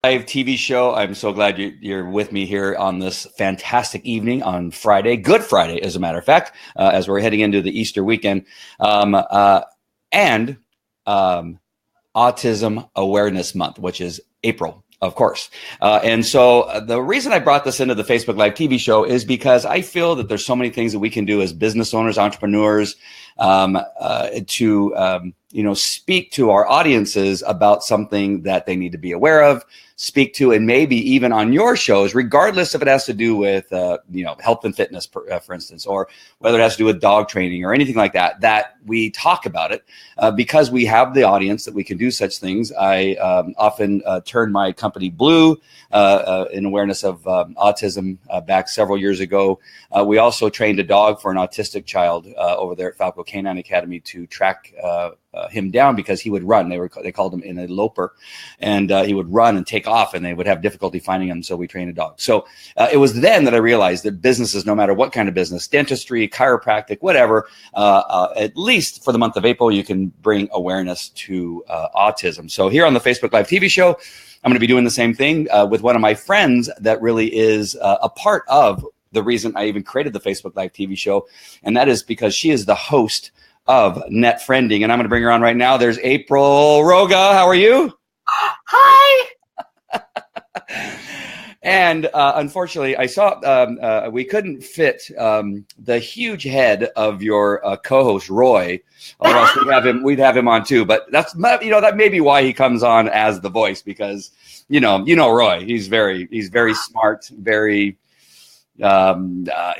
Live TV show. I'm so glad you're with me here on this fantastic evening on Friday, Good Friday, as a matter of fact, as we're heading into the Easter weekend, and Autism Awareness Month, which is April, of course. And so the reason I brought this into the Facebook Live TV show is because I feel that there's so many things that we can do as business owners, entrepreneurs, to speak to our audiences about something that they need to be aware of, speak to, and maybe even on your shows, regardless if it has to do with, health and fitness, for instance, or whether it has to do with dog training or anything like that, that we talk about it because we have the audience that we can do such things. I often turn my company blue in awareness of autism back several years ago. We also trained a dog for an autistic child over there at Falco Canine Academy to track him down because he would run. They called him an eloper, and he would run and take off, and they would have difficulty finding him. So we trained a dog. So it was then that I realized that businesses, no matter what kind of business, dentistry, chiropractic, whatever, at least for the month of April, you can bring awareness to autism. So here on the Facebook Live TV show, I'm going to be doing the same thing with one of my friends that really is a part of the reason I even created the Facebook Live TV show, and that is because she is the host of Netfriending, and I'm going to bring her on right now. There's April Roga. How are you? Hi. And unfortunately, I saw we couldn't fit the huge head of your co-host Roy, or else we'd have him on too. But that may be why he comes on as the voice, because you know Roy. He's very smart, very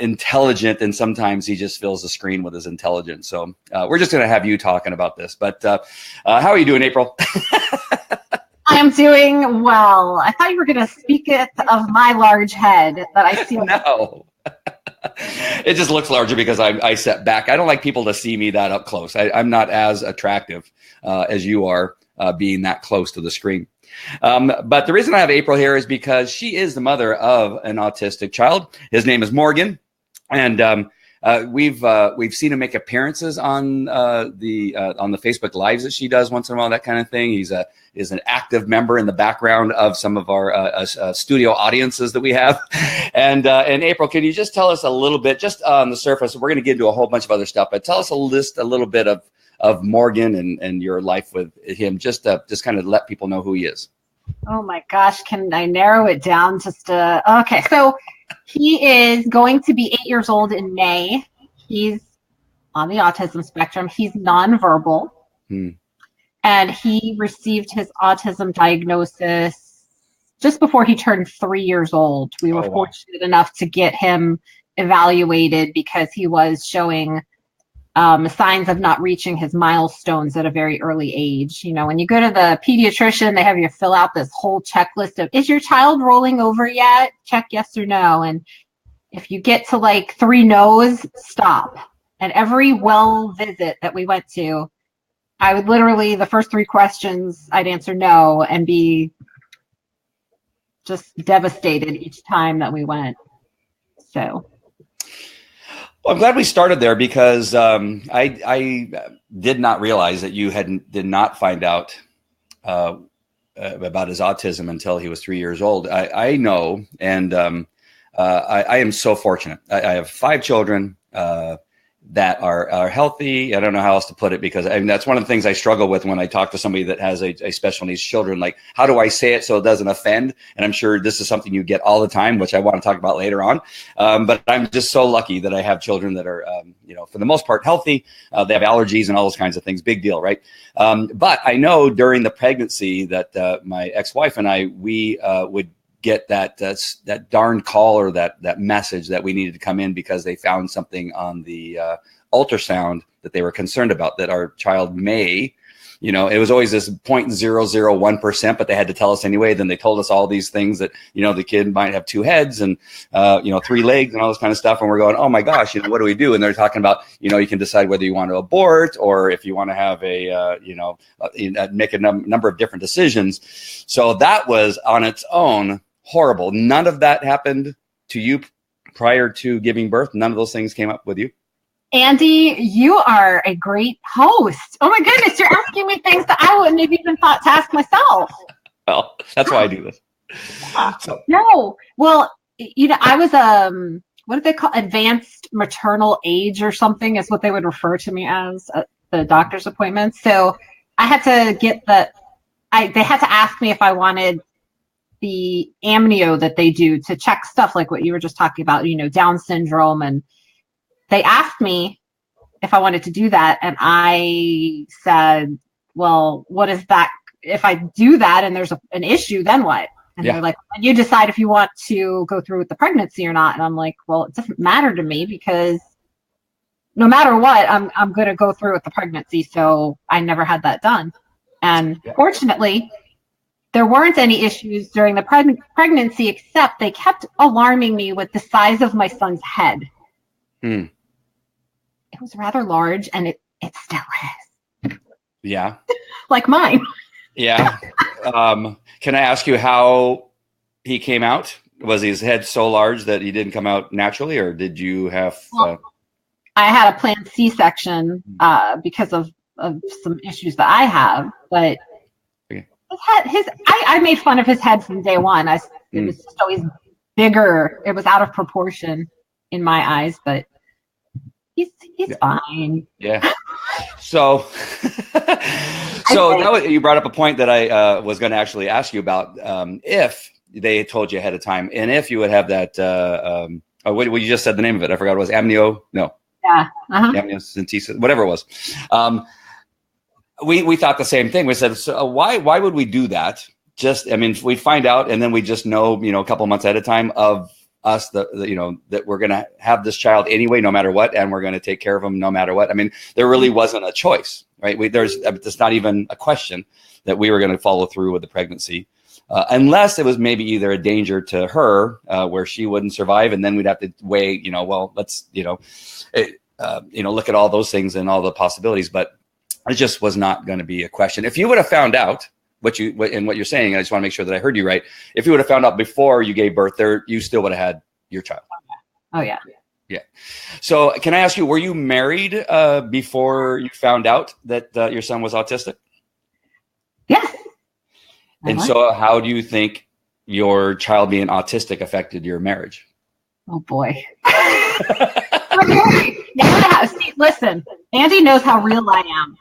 intelligent, and sometimes he just fills the screen with his intelligence. So we're just going to have you talking about this. But how are you doing, April? I am doing well. I thought you were going to speak of my large head that I see. No. It just looks larger because I sat back. I don't like people to see me that up close. I'm not as attractive as you are being that close to the screen. But the reason I have April here is because she is the mother of an autistic child. His name is Morgan, and we've seen him make appearances on the Facebook Lives that she does once in a while, that kind of thing. He's an active member in the background of some of our studio audiences that we have. And April, can you just tell us a little bit, just on the surface? We're going to get into a whole bunch of other stuff, but tell us a little bit of Morgan and your life with him, just kind of let people know who he is. Oh my gosh, can I narrow it down okay, so he is going to be 8 years old in May. He's on the autism spectrum. He's nonverbal. And he received his autism diagnosis just before he turned 3 years old. We were fortunate enough to get him evaluated because he was showing signs of not reaching his milestones at a very early age. You know, when you go to the pediatrician, they have you fill out this whole checklist of, is your child rolling over yet? Check yes or no. And if you get to like 3 no's, stop. And every well visit that we went to, I would literally, the first 3 questions, I'd answer no and be just devastated each time that we went. So. Well, I'm glad we started there because I did not realize that you did not find out about his autism until he was 3 years old. I know, and I am so fortunate. I have 5 children that are healthy. I don't know how else to put it, because that's one of the things I struggle with when I talk to somebody that has a special needs children. Like, how do I say it so it doesn't offend? And I'm sure this is something you get all the time, which I want to talk about later on. But I'm just so lucky that I have children that are, for the most part healthy. They have allergies and all those kinds of things. Big deal, right? But I know during the pregnancy that my ex-wife and we would get that darn call or that message that we needed to come in because they found something on the ultrasound that they were concerned about, that our child may, it was always this 0.001%, but they had to tell us anyway. Then they told us all these things that, the kid might have 2 heads and, 3 legs and all this kind of stuff. And we're going, oh my gosh, what do we do? And they're talking about, you can decide whether you want to abort or if you want to have make a number of different decisions. So that was on its own horrible. None of that happened to you prior to giving birth. None of those things came up with you. Andy, you are a great host. Oh my goodness, you're asking me things that I wouldn't have even thought to ask myself. Well, that's why I do this. So, No. Well, I was what do they call advanced maternal age or something is what they would refer to me as at the doctor's appointments. So I had to get they had to ask me if I wanted the amnio that they do to check stuff like what you were just talking about, Down syndrome. And they asked me if I wanted to do that. And I said, well, what is that? If I do that and there's an issue, then what? And they're like, you decide if you want to go through with the pregnancy or not. And I'm like, well, it doesn't matter to me because no matter what, I'm going to go through with the pregnancy. So I never had that done. And fortunately, there weren't any issues during the pregnancy, except they kept alarming me with the size of my son's head. It was rather large, and it still is. Yeah. Like mine. Yeah. Can I ask you how he came out? Was his head so large that he didn't come out naturally, or did you have... I had a planned C-section because of some issues that I have, but I made fun of his head from day one. It was just always bigger. It was out of proportion in my eyes, but he's fine. Yeah. So you brought up a point that I was going to actually ask you about. If they told you ahead of time, and if you would have that, what you just said the name of it, I forgot what it was. Amnio? No. Yeah. Amniocentesis, whatever it was. We thought the same thing. We said, so why would we do that? We find out, and then we just know, a couple months at a time of us that we're going to have this child anyway, no matter what, and we're going to take care of him no matter what. I mean, there really wasn't a choice, right? It's not even a question that we were going to follow through with the pregnancy, unless it was maybe either a danger to her, where she wouldn't survive, and then we'd have to weigh, let's, look at all those things and all the possibilities, but it just was not going to be a question. If you would have found out what you're saying, I just want to make sure that I heard you right. If you would have found out before you gave birth, you still would have had your child. Oh yeah. Yeah. So can I ask you, were you married before you found out that your son was autistic? Yes. And so how do you think your child being autistic affected your marriage? Oh boy. Yeah. See, listen, Andy knows how real I am.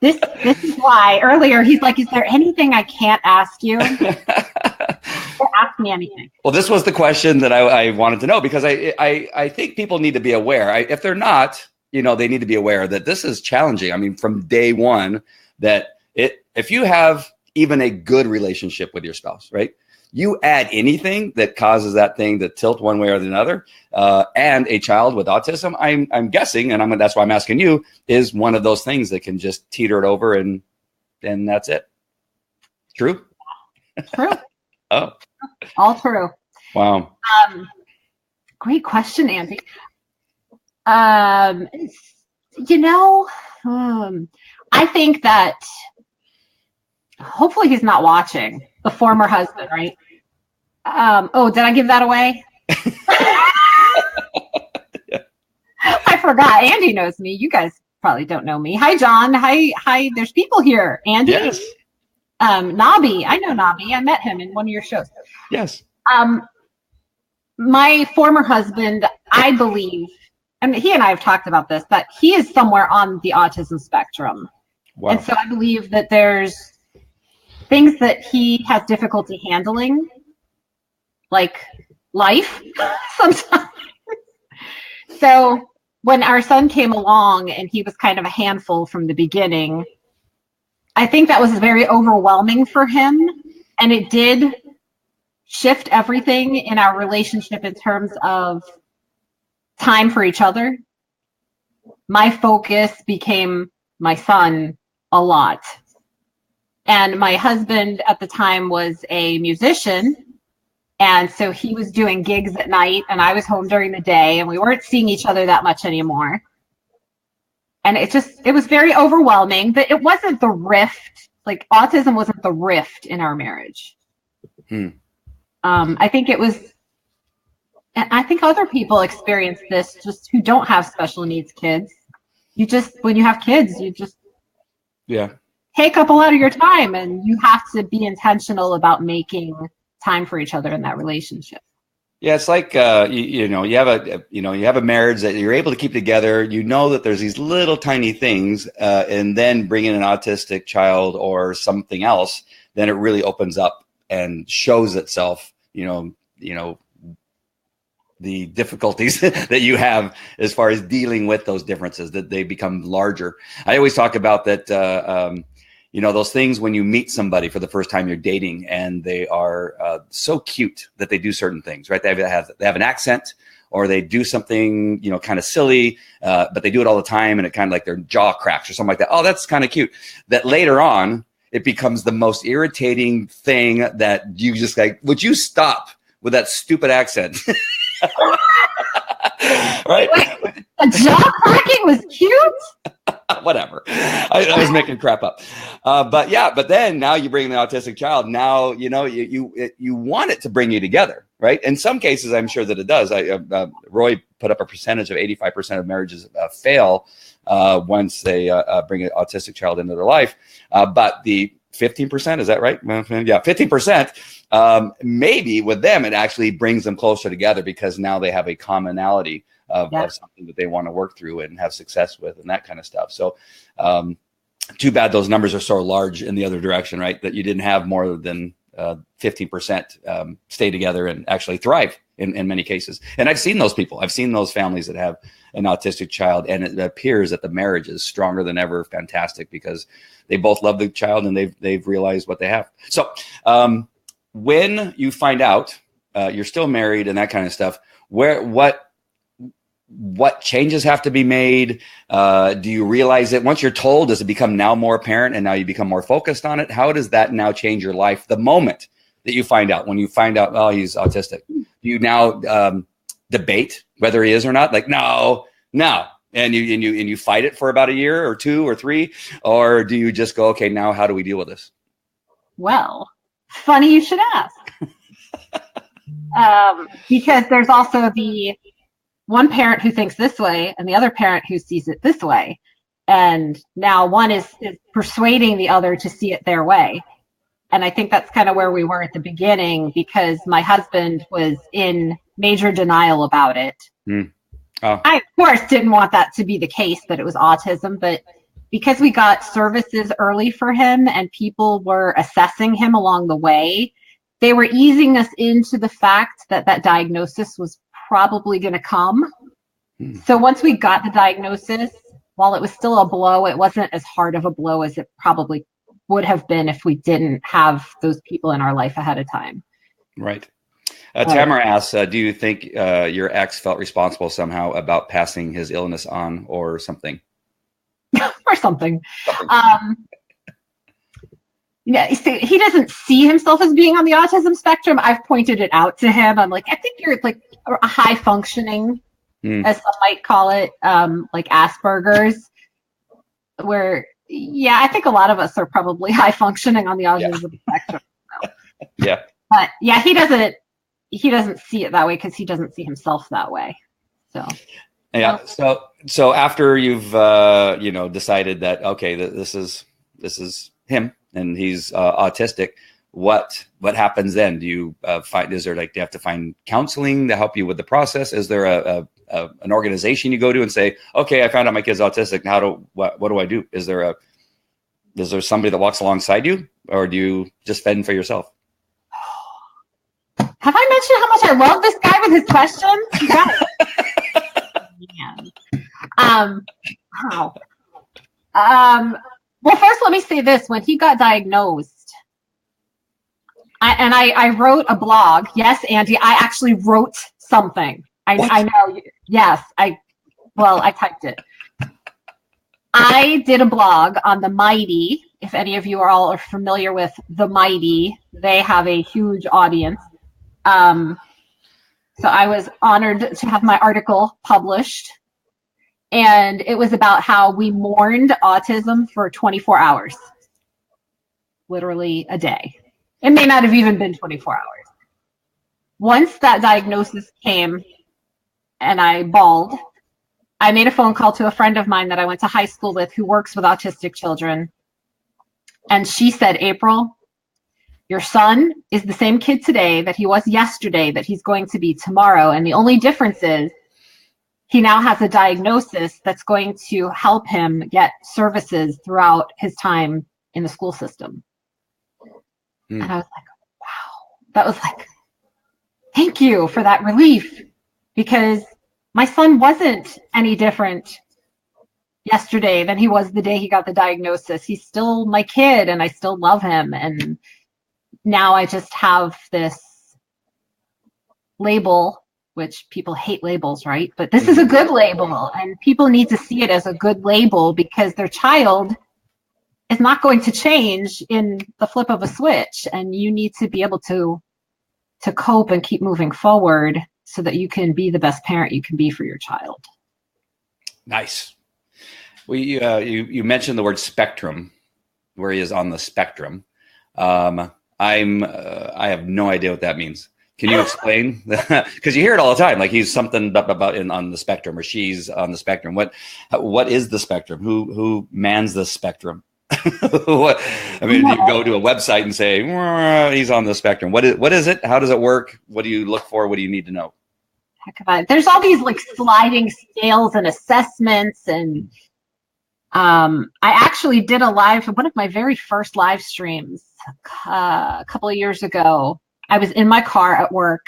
This is why earlier he's like, is there anything I can't ask you? Ask me anything. Well, this was the question that I wanted to know, because I think people need to be aware. If they're not, they need to be aware that this is challenging. I mean, from day one, that if you have even a good relationship with your spouse, right? You add anything that causes that thing to tilt one way or the other, and a child with autism, I'm guessing, and that's why I'm asking you, is one of those things that can just teeter it over and that's it. True? True. Oh. All true. Wow. Great question, Andy. I think that hopefully he's not watching. The former husband, right? Did I give that away? Yeah. I forgot. Andy knows me. You guys probably don't know me. Hi, John. Hi. There's people here. Andy. Yes. Nobby. I know Nobby. I met him in one of your shows. Yes. My former husband, I believe, and he and I have talked about this, that he is somewhere on the autism spectrum. Wow. And so I believe that there's things that he has difficulty handling, like life sometimes. So when our son came along and he was kind of a handful from the beginning, I think that was very overwhelming for him. And it did shift everything in our relationship in terms of time for each other. My focus became my son a lot. And my husband at the time was a musician. And so he was doing gigs at night and I was home during the day, and we weren't seeing each other that much anymore. And it was very overwhelming, but it wasn't the rift. Like, autism wasn't the rift in our marriage. I think it was, and I think other people experience this just who don't have special needs kids. When you have kids, take up a lot of your time, and you have to be intentional about making time for each other in that relationship. Yeah, it's like you have a marriage that you're able to keep together. You know that there's these little tiny things, and then bring in an autistic child or something else, then it really opens up and shows itself. The difficulties that you have as far as dealing with those differences, that they become larger. I always talk about that. Those things when you meet somebody for the first time you're dating, and they are so cute that they do certain things, right? They have an accent, or they do something, kind of silly, but they do it all the time, and it kind of like their jaw cracks or something like that. Oh, that's kind of cute. That later on, it becomes the most irritating thing that you just like, would you stop with that stupid accent? Right? Wait, a jaw cracking was cute? Whatever. I was making crap up. But then now you bring the autistic child. Now, you want it to bring you together, right? In some cases, I'm sure that it does. Roy put up a percentage of 85% of marriages fail once they bring an autistic child into their life. But the 15%, is that right? Yeah, 15%. Maybe with them, it actually brings them closer together because now they have a commonality of something that they want to work through and have success with and that kind of stuff. So too bad those numbers are so large in the other direction, right? That you didn't have more than 15% stay together and actually thrive in many cases. And I've seen those people. I've seen those families that have an autistic child, and it appears that the marriage is stronger than ever. Fantastic, because they both love the child and they've realized what they have. So when you find out you're still married and that kind of stuff, what changes have to be made? Do you realize it once you're told? Does it become now more apparent and now you become more focused on it? How does that now change your life the moment that you find out? When you find out, oh, he's autistic, do you now debate whether he is or not? Like, no, and you fight it for about a year or 2 or 3, or do you just go, okay, now how do we deal with this? Well, funny you should ask. Because there's also the one parent who thinks this way and the other parent who sees it this way. And now one is persuading the other to see it their way. And I think that's kind of where we were at the beginning, because my husband was in major denial about it. Oh. I, of course, didn't want that to be the case, that it was autism, but because we got services early for him and people were assessing him along the way, they were easing us into the fact that that diagnosis was probably going to come. So once we got the diagnosis, while it was still a blow, it wasn't as hard of a blow as it probably would have been if we didn't have those people in our life ahead of time. Right. Tamara asks, do you think your ex felt responsible somehow about passing his illness on or something? Or something. He doesn't see himself as being on the autism spectrum. I've pointed it out to him. I'm like, I think you're like a high functioning, as some might call it, like Asperger's, where, I think a lot of us are probably high functioning on the autism spectrum. So. Yeah. But he doesn't see it that way because he doesn't see himself that way. So. Yeah. So after you've, decided that, okay, this is him and he's autistic, what happens then? Do you do you have to find counseling to help you with the process? Is there an organization you go to and say, okay, I found out my kid's autistic. Now what do I do? Is there somebody that walks alongside you, or do you just fend for yourself? Have I mentioned how much I love this guy with his questions? Well, first, let me say this. When he got diagnosed, I wrote a blog. Yes, Andy, I actually wrote something. I know. Yes, I typed it. I did a blog on the Mighty. If any of you are familiar with the Mighty, they have a huge audience. So I was honored to have my article published. And it was about how we mourned autism for 24 hours. Literally a day. It may not have even been 24 hours. Once that diagnosis came and I bawled, I made a phone call to a friend of mine that I went to high school with who works with autistic children. And she said, April, your son is the same kid today that he was yesterday, that he's going to be tomorrow. And the only difference is he now has a diagnosis that's going to help him get services throughout his time in the school system. And I was like, wow, that was like, thank you for that relief, because my son wasn't any different yesterday than he was the day he got the diagnosis. He's still my kid and I still love him. And now I just have this label, which people hate labels, right? But this is a good label, and people need to see it as a good label, because their child is not going to change in the flip of a switch. And you need to be able to cope and keep moving forward so that you can be the best parent you can be for your child. Nice. Well, you mentioned the word spectrum, where he is on the spectrum. I have no idea what that means. Can you explain? Because you hear it all the time, like he's something about on the spectrum, or she's on the spectrum. What is the spectrum? Who mans the spectrum? Do you go to a website and say he's on the spectrum? What is it? How does it work? What do you look for? What do you need to know? There's all these like sliding scales and assessments, and I actually did one of my very first live streams a couple of years ago. I was in my car at work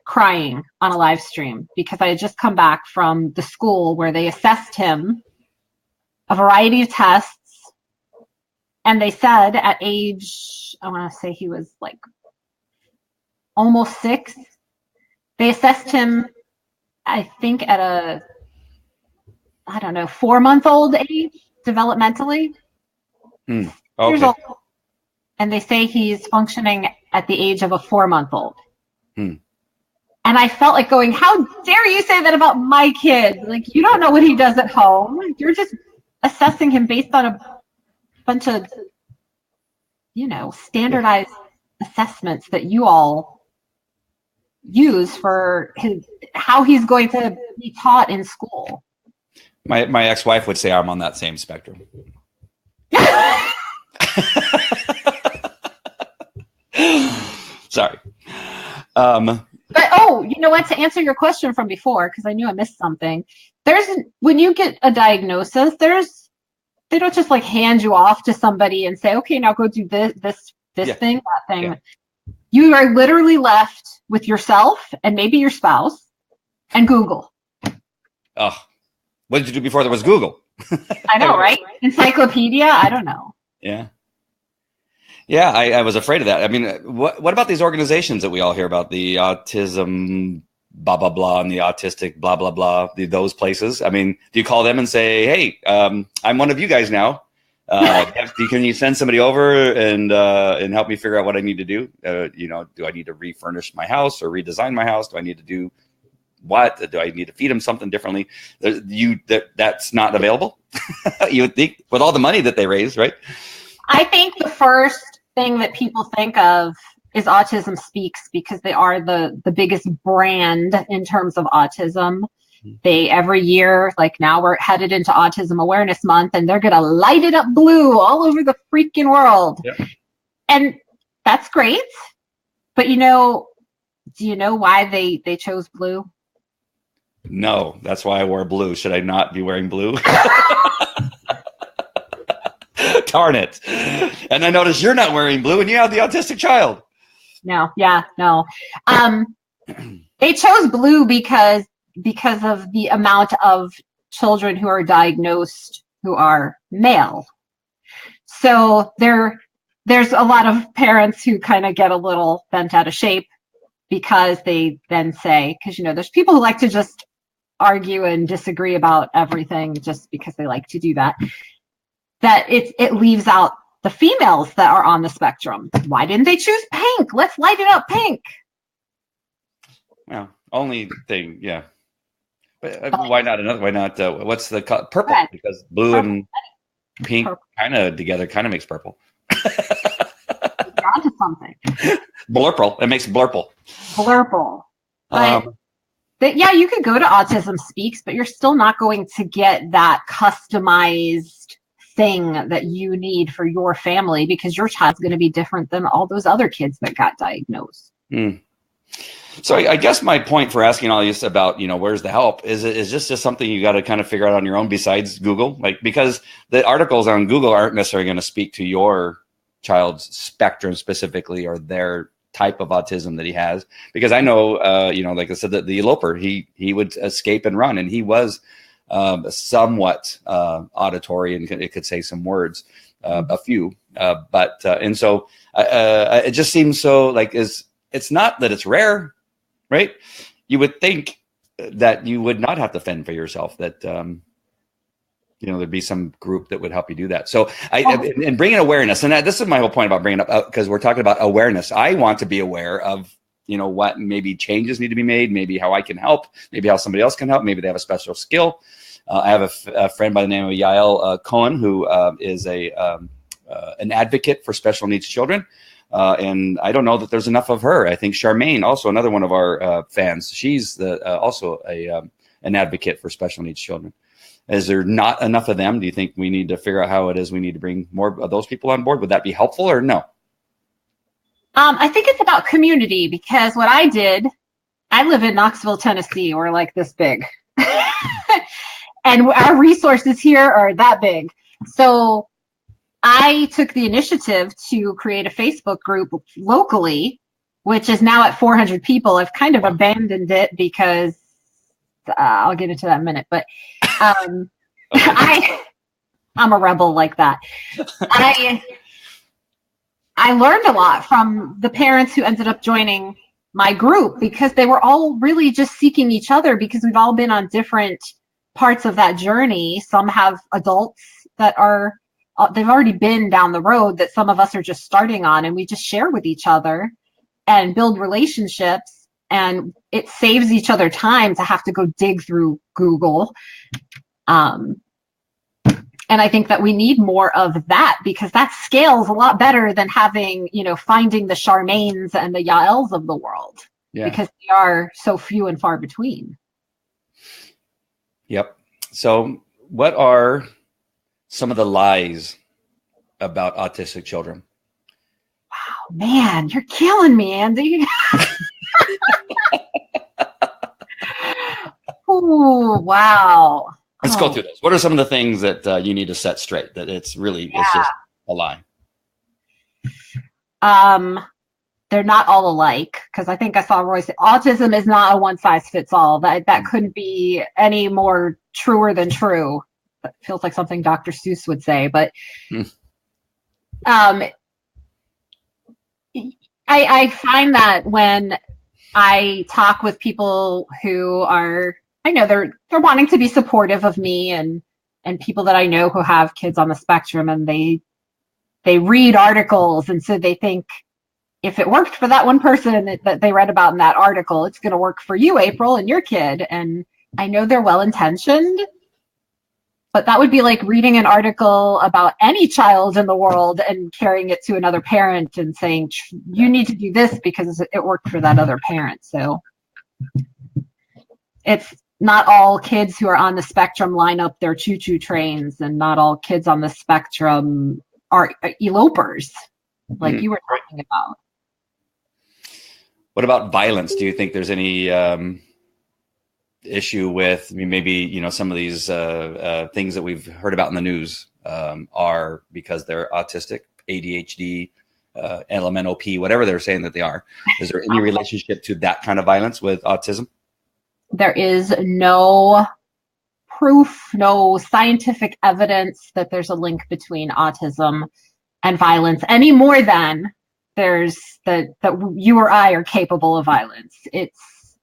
crying on a live stream because I had just come back from the school where they assessed him a variety of tests. And they said at age, I want to say he was like almost 6, they assessed him, I think, at a, 4-month-old age, developmentally. Okay. Years old. And they say he's functioning at the age of a 4-month-old. And I felt like going, how dare you say that about my kid? Like, you don't know what he does at home. You're just assessing him based on a bunch of, standardized assessments that you all use for how he's going to be taught in school. My ex-wife would say I'm on that same spectrum. Sorry. But you know what? To answer your question from before, because I knew I missed something. When you get a diagnosis, they don't just like hand you off to somebody and say, okay, now go do this thing, that thing. Yeah. You are literally left with yourself and maybe your spouse and Google. Oh, what did you do before there was Google? I know, right? Encyclopedia? I don't know. Yeah. Yeah, I was afraid of that. I mean, what about these organizations that we all hear about, the autism blah, blah, blah, and the autistic blah, blah, blah, those places? I mean, do you call them and say, hey, I'm one of you guys now. Can you send somebody over and help me figure out what I need to do? Do I need to refurnish my house or redesign my house? Do I need to do what? Do I need to feed them something differently? That's not available. You would think, with all the money that they raise, right? I think the first thing that people think of is Autism Speaks, because they are the biggest brand in terms of autism. They every year, like now we're headed into Autism Awareness Month, and they're going to light it up blue all over the freaking world. Yep. And that's great. But do you know why they chose blue? No, that's why I wore blue. Should I not be wearing blue? Darn it. And I noticed you're not wearing blue and you have the autistic child. No. They chose blue because of the amount of children who are diagnosed who are male. So there's a lot of parents who kind of get a little bent out of shape because they then say, because there's people who like to just argue and disagree about everything just because they like to do that it leaves out the females that are on the spectrum. Why didn't they choose pink? Let's light it up pink. Well, only thing, yeah. But why not another? Why not? What's the color? Purple? Red. Because blue purple and pink kind of together kind of makes purple. You're onto something. Blurple. It makes blurple. Blurple. But you could go to Autism Speaks, but you're still not going to get that customized thing that you need for your family, because your child's going to be different than all those other kids that got diagnosed. So I guess my point for asking all this about, where's the help is just something you got to kind of figure out on your own besides Google, because the articles on Google aren't necessarily going to speak to your child's spectrum specifically or their type of autism that he has. Because I know, like I said, that the eloper, he would escape and run, and he was somewhat auditory and it could say some words, a few, and so it just seems so like it's not that it's rare, right? You would think that you would not have to fend for yourself, that, there'd be some group that would help you do that. So and bringing awareness, and this is my whole point about bringing up, because we're talking about awareness. I want to be aware of, what maybe changes need to be made, maybe how I can help, maybe how somebody else can help. Maybe they have a special skill. I have a friend by the name of Yael Cohen, who is an advocate for special needs children. And I don't know that there's enough of her. I think Charmaine, also another one of our fans, she's also an advocate for special needs children. Is there not enough of them? Do you think we need to figure out how it is we need to bring more of those people on board? Would that be helpful or no? I think it's about community, because what I did, I live in Knoxville, Tennessee. We're like this big. And our resources here are that big. So I took the initiative to create a Facebook group locally, which is now at 400 people. I've kind of abandoned it because I'll get into that in a minute, but I'm a rebel like that. I learned a lot from the parents who ended up joining my group, because they were all really just seeking each other, because we've all been on different parts of that journey. Some have adults that they've already been down the road that some of us are just starting on, and we just share with each other and build relationships, and it saves each other time to have to go dig through Google. And I think that we need more of that, because that scales a lot better than having, finding the Charmaines and the Yaels of the world, because they are so few and far between. Yep. So what are some of the lies about autistic children? Wow, man, you're killing me, Andy. Oh, wow. Let's go through this. What are some of the things that you need to set straight, that it's just a lie? They're not all alike, because I think I saw Roy say autism is not a one size fits all. That couldn't be any more truer than true. That feels like something Dr. Seuss would say, but I find that when I talk with people who are, I know they're wanting to be supportive of me, and people that I know who have kids on the spectrum, and they read articles, and so they think if it worked for that one person that they read about in that article, it's going to work for you, April, and your kid. And I know they're well-intentioned, but that would be like reading an article about any child in the world and carrying it to another parent and saying, you need to do this because it worked for that other parent. So it's not all kids who are on the spectrum line up their choo-choo trains, and not all kids on the spectrum are elopers, like you were talking about. What about violence? Do you think there's any issue with, maybe, some of these things that we've heard about in the news are because they're autistic, ADHD, LMNOP, whatever they're saying that they are? Is there any relationship to that kind of violence with autism? There is no proof, no scientific evidence that there's a link between autism and violence, any more than there's that you or I are capable of violence. It's,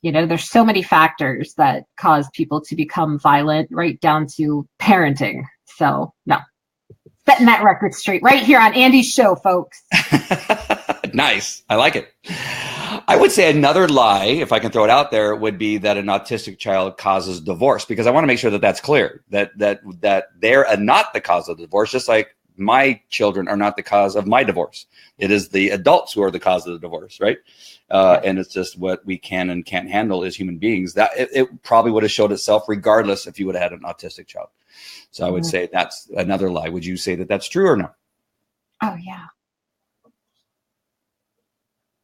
there's so many factors that cause people to become violent, right down to parenting. So no, setting that record straight right here on Andy's show, folks. Nice. I like it. I would say another lie, if I can throw it out there, would be that an autistic child causes divorce, because I want to make sure that that's clear, that they're not the cause of the divorce, just like my children are not the cause of my divorce. It is the adults who are the cause of the divorce, right? And it's just what we can and can't handle as human beings. That it probably would have showed itself regardless if you would have had an autistic child. So I would say that's another lie. Would you say that that's true or no? Oh, yeah.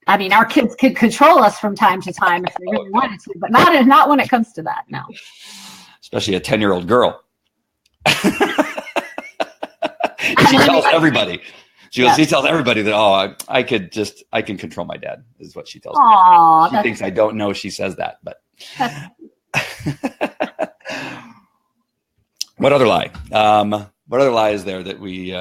I mean, our kids could control us from time to time if they really wanted to, but not when it comes to that, no. Especially a 10-year-old girl. She tells everybody. She tells everybody that, oh, I can control my dad, is what she tells me. She thinks I don't know she says that, but. What other lie? What other lie is there that we...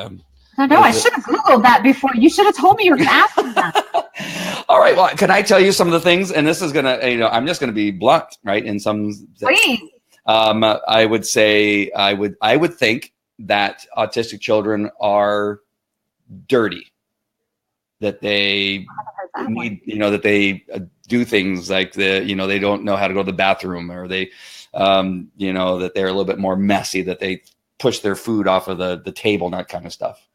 I don't know. I should have Googled that before. You should have told me you were going to ask me that. All right. Well, can I tell you some of the things? And this is going to, I'm just going to be blunt, right? In some... Please. I would say, I would think that autistic children are dirty, that they need, that they do things like they don't know how to go to the bathroom, or they, that they're a little bit more messy, that they push their food off of the table and that kind of stuff.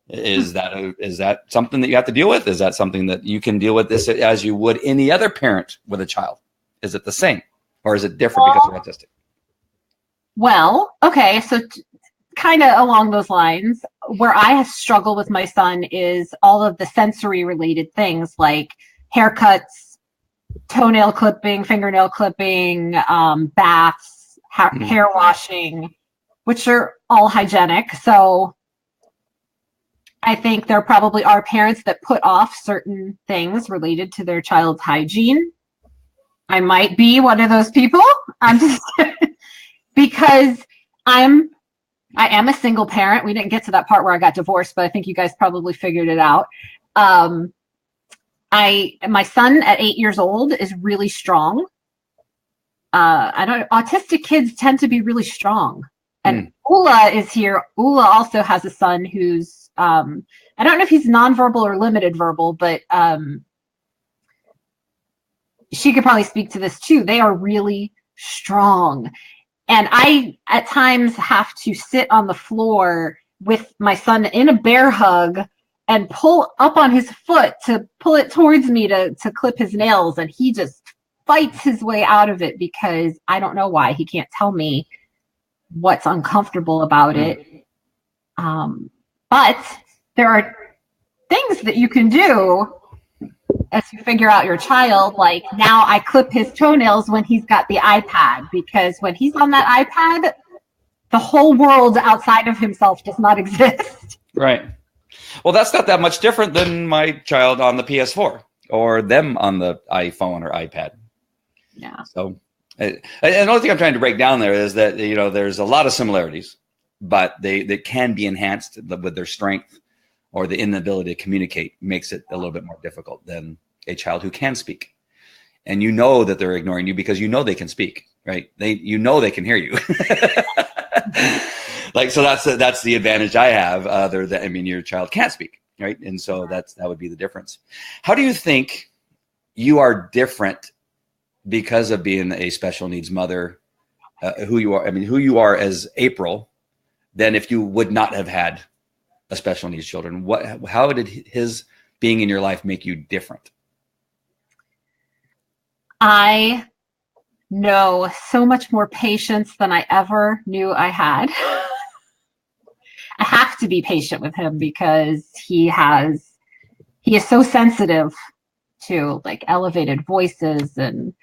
Is that something that you have to deal with? Is that something that you can deal with this as you would any other parent with a child? Is it the same, or is it different because they're autistic? Well, okay. So kind of along those lines, where I have struggled with my son is all of the sensory related things like haircuts, toenail clipping, fingernail clipping, baths, hair washing, which are all hygienic. So I think there probably are parents that put off certain things related to their child's hygiene. I might be one of those people. I'm just because I am a single parent. We didn't get to that part where I got divorced, but I think you guys probably figured it out. My son at 8 years old is really strong. Autistic kids tend to be really strong. And Ula is here. Ula also has a son who's, I don't know if he's nonverbal or limited verbal, but she could probably speak to this too. They are really strong. And I, at times, have to sit on the floor with my son in a bear hug and pull up on his foot to pull it towards me to clip his nails. And he just fights his way out of it because I don't know why. He can't tell me what's uncomfortable about it. But there are things that you can do as you figure out your child. Like now I clip his toenails when he's got the iPad, because when he's on that iPad, the whole world outside of himself does not exist. Right. Well, that's not that much different than my child on the PS4 or them on the iPhone or iPad. Yeah. So, and the only thing I'm trying to break down there is that, there's a lot of similarities, but they can be enhanced with their strength, or the inability to communicate makes it a little bit more difficult than a child who can speak. And that they're ignoring you because they can speak, right? They can hear you. So that's the advantage I have. Your child can't speak, right? And so that would be the difference. How do you think you are different because of being a special needs mother, who you are as April, than if you would not have had a special needs children? How did his being in your life make you different? I know so much more patience than I ever knew I had. I have to be patient with him because he is so sensitive to like elevated voices and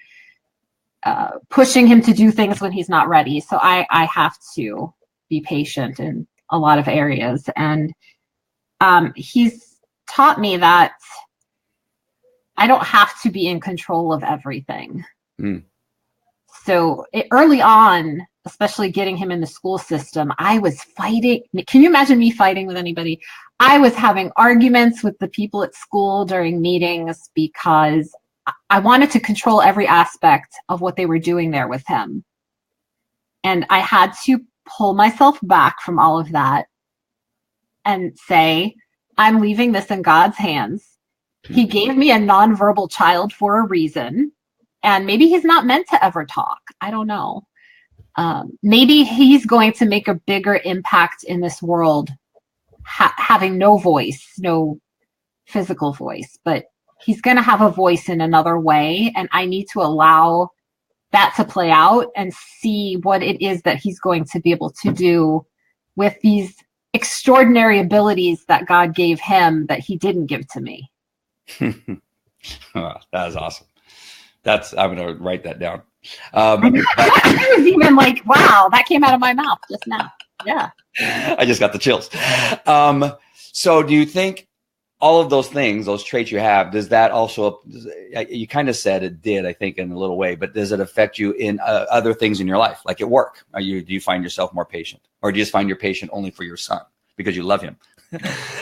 pushing him to do things when he's not ready. So I have to be patient in a lot of areas. And he's taught me that I don't have to be in control of everything. So early on, especially getting him in the school system, I was fighting. Can you imagine me fighting with anybody? I was having arguments with the people at school during meetings because I wanted to control every aspect of what they were doing there with him. And I had to pull myself back from all of that and say, I'm leaving this in God's hands. He gave me a nonverbal child for a reason. And maybe he's not meant to ever talk. I don't know. Maybe he's going to make a bigger impact in this world, having no voice, no physical voice, but he's going to have a voice in another way. And I need to allow that to play out and see what it is that he's going to be able to do with these extraordinary abilities that God gave him that he didn't give to me. Oh, that is awesome. I'm going to write that down. I was even like, wow, that came out of my mouth just now. Yeah. I just got the chills. So do you think all of those things, those traits you have, does that also, you kind of said it did, I think, in a little way, but does it affect you in other things in your life, like at work? Do you find yourself more patient, or do you just find you're patient only for your son because you love him?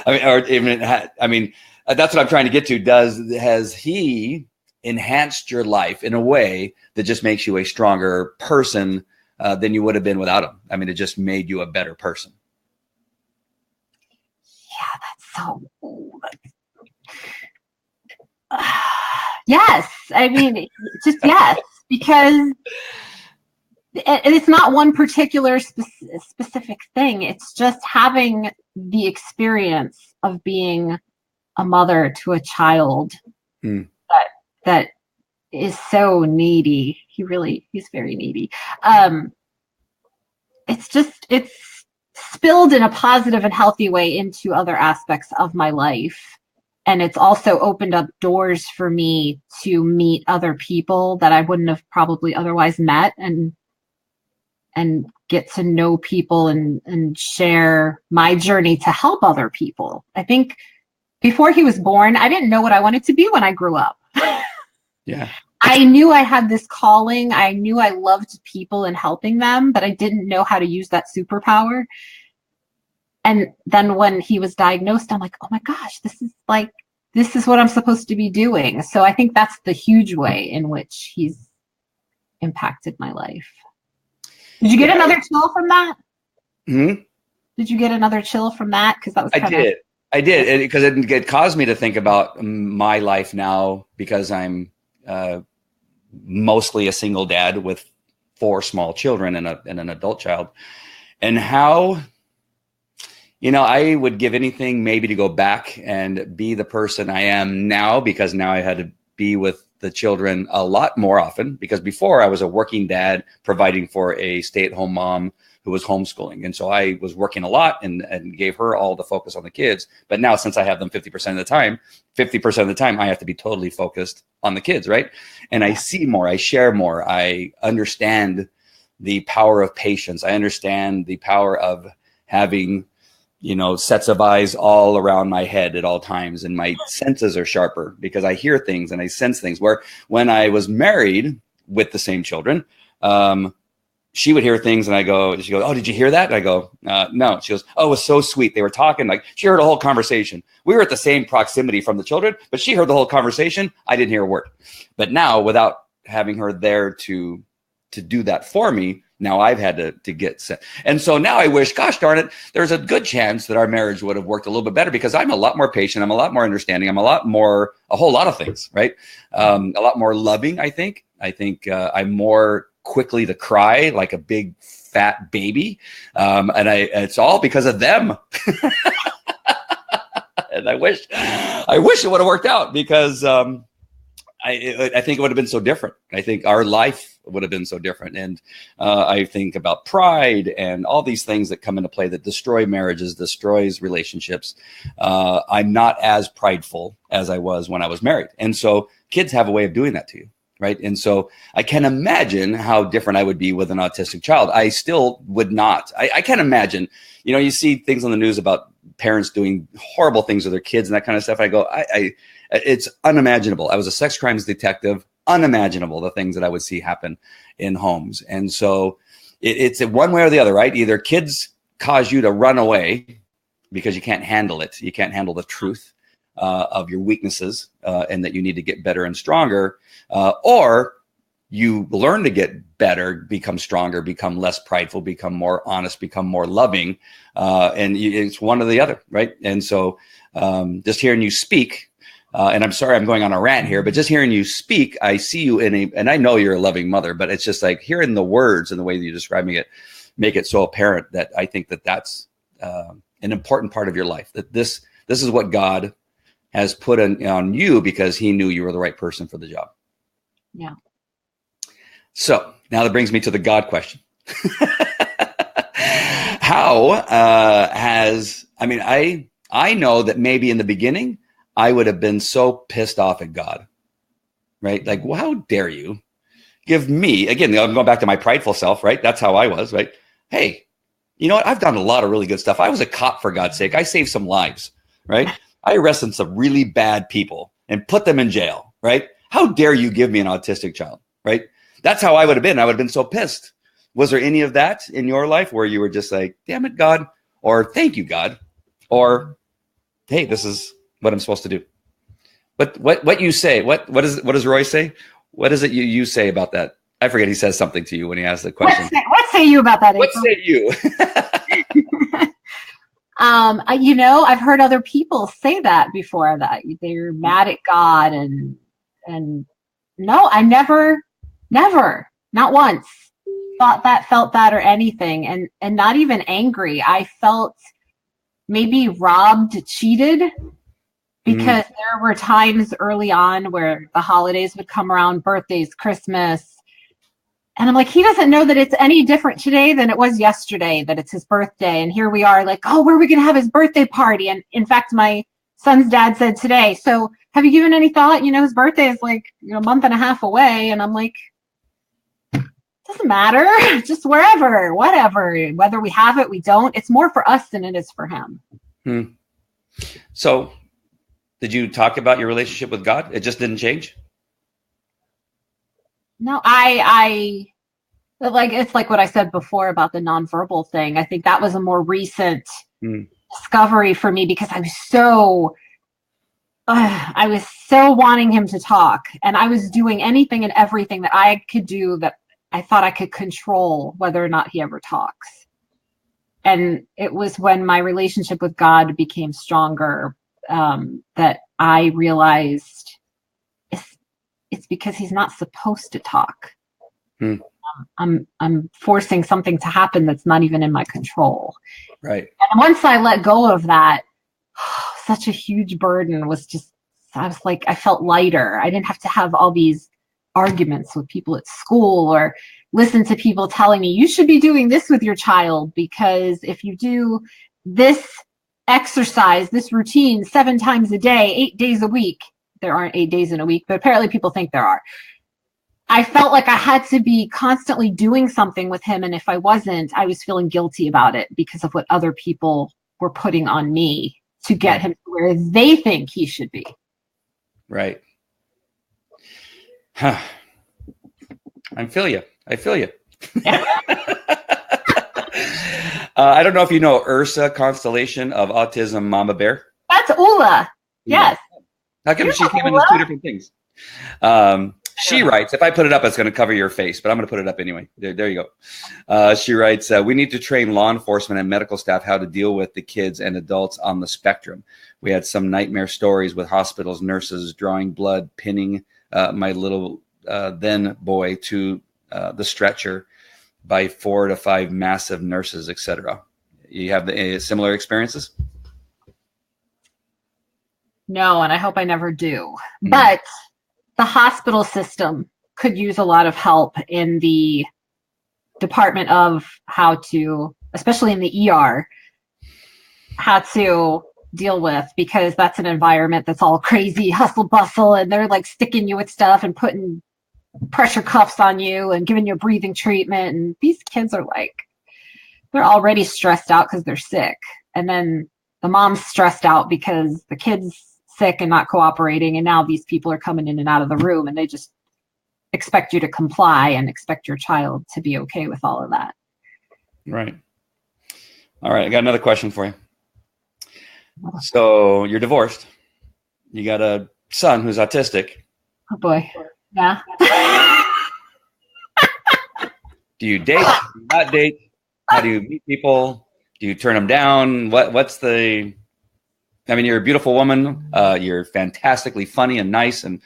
I mean, that's what I'm trying to get to. Has he enhanced your life in a way that just makes you a stronger person than you would have been without him? I mean, it just made you a better person. Yeah, that's so cool. Yes. I mean, just yes, because it's not one particular specific thing. It's just having the experience of being a mother to a child that is so needy. He's very needy. It's spilled in a positive and healthy way into other aspects of my life. And it's also opened up doors for me to meet other people that I wouldn't have probably otherwise met, and get to know people and share my journey to help other people. I think before he was born, I didn't know what I wanted to be when I grew up. Yeah. I knew I had this calling. I knew I loved people and helping them, but I didn't know how to use that superpower. And then when he was diagnosed, I'm like, oh my gosh, this is what I'm supposed to be doing. So I think that's the huge way in which he's impacted my life. Did you get another chill from that? Mm-hmm. Did you get another chill from that? Because that was I did, because it caused me to think about my life now, because I'm mostly a single dad with 4 small children and an adult child, and how, I would give anything maybe to go back and be the person I am now, because now I had to be with the children a lot more often, because before I was a working dad providing for a stay-at-home mom who was homeschooling. And so I was working a lot and gave her all the focus on the kids. But now, since I have them 50% of the time, 50% of the time, I have to be totally focused on the kids, right? And I see more, I share more, I understand the power of patience. I understand the power of having, sets of eyes all around my head at all times. And my senses are sharper because I hear things and I sense things. Where when I was married with the same children, she would hear things and she goes, oh, did you hear that? And I go, no. She goes, oh, it was so sweet. They were talking, like she heard a whole conversation. We were at the same proximity from the children, but she heard the whole conversation. I didn't hear a word. But now, without having her there to do that for me, now I've had to get set. And so now I wish, gosh darn it, there's a good chance that our marriage would have worked a little bit better, because I'm a lot more patient. I'm a lot more understanding. I'm a whole lot of things, right? A lot more loving, I think. I'm more quickly to cry like a big fat baby. And it's all because of them. And I wish it would have worked out, because I think it would have been so different. I think our life would have been so different. And I think about pride and all these things that come into play that destroy marriages, destroys relationships. I'm not as prideful as I was when I was married. And so kids have a way of doing that to you. Right. And so I can imagine how different I would be with an autistic child. I still would not. I can't imagine, you see things on the news about parents doing horrible things with their kids and that kind of stuff. I go, it's unimaginable. I was a sex crimes detective. Unimaginable the things that I would see happen in homes. And so it's one way or the other, right? Either kids cause you to run away because you can't handle it. You can't handle the truth of your weaknesses and that you need to get better and stronger, or you learn to get better, become stronger, become less prideful, become more honest, become more loving, and it's one or the other, right? And so just hearing you speak, and I'm sorry I'm going on a rant here, but just hearing you speak, I see you and I know you're a loving mother, but it's just like hearing the words and the way that you're describing it make it so apparent that I think that's an important part of your life, that this is what God has put on you because he knew you were the right person for the job. Yeah. So now that brings me to the God question. How I know that maybe in the beginning I would have been so pissed off at God, right? Like, well, how dare you give me, again, I'm going back to my prideful self, right? That's how I was, right? Hey, you know what? I've done a lot of really good stuff. I was a cop, for God's sake. I saved some lives, right? I arrested some really bad people and put them in jail, right? How dare you give me an autistic child, right? That's how I would have been. I would have been so pissed. Was there any of that in your life where you were just like, damn it, God, or thank you, God, or hey, this is what I'm supposed to do? But what you say, what does Roy say? What is it you say about that? I forget. He says something to you when he asks the question. What say you about that, April? What say you? I've heard other people say that before, that they're mad at God, and no, I never, not once felt that or anything, and not even angry. I felt maybe robbed, cheated, because there were times early on where the holidays would come around, birthdays, Christmas, and I'm like, he doesn't know that it's any different today than it was yesterday, that it's his birthday. And here we are like, oh, where are we going to have his birthday party? And in fact, my son's dad said today, so have you given any thought? His birthday is like a month and a half away. And I'm like, doesn't matter, just wherever, whatever, whether we have it, we don't. It's more for us than it is for him. So did you talk about your relationship with God? It just didn't change? No, it's like what I said before about the nonverbal thing. I think that was a more recent discovery for me, because I was so wanting him to talk, and I was doing anything and everything that I could do that I thought I could control whether or not he ever talks. And it was when my relationship with God became stronger that I realized it's because he's not supposed to talk. I'm forcing something to happen that's not even in my control. Right. And once I let go of that, such a huge burden I felt lighter. I didn't have to have all these arguments with people at school, or listen to people telling me you should be doing this with your child, because if you do this exercise, this routine 7 times a day, 8 days a week, there aren't 8 days in a week, but apparently people think there are. I felt like I had to be constantly doing something with him, and if I wasn't, I was feeling guilty about it because of what other people were putting on me to get him to where they think he should be. Right. I feel you. Yeah. I don't know if you know Ursa constellation of autism mama bear. That's Ula. Yes. How come she came in as 2 different things? She writes, if I put it up, it's going to cover your face, but I'm going to put it up anyway. There you go. She writes, we need to train law enforcement and medical staff how to deal with the kids and adults on the spectrum. We had some nightmare stories with hospitals, nurses drawing blood, pinning my little then boy to the stretcher by 4 to 5 massive nurses, etc. You have similar experiences? No, and I hope I never do. But the hospital system could use a lot of help in the department of how to, especially in the ER, how to deal with, because that's an environment that's all crazy, hustle bustle, and they're like sticking you with stuff and putting pressure cuffs on you and giving you a breathing treatment. And these kids are like, they're already stressed out because they're sick. And then the mom's stressed out because the kid's sick and not cooperating, and now these people are coming in and out of the room, and they just expect you to comply and expect your child to be okay with all of that. Right. All right, I got another question for you. So you're divorced, you got a son who's autistic. Oh boy. Yeah. Do you date? Do you not date? How do you meet people? Do you turn them down? What's the I mean, you're a beautiful woman. You're fantastically funny and nice and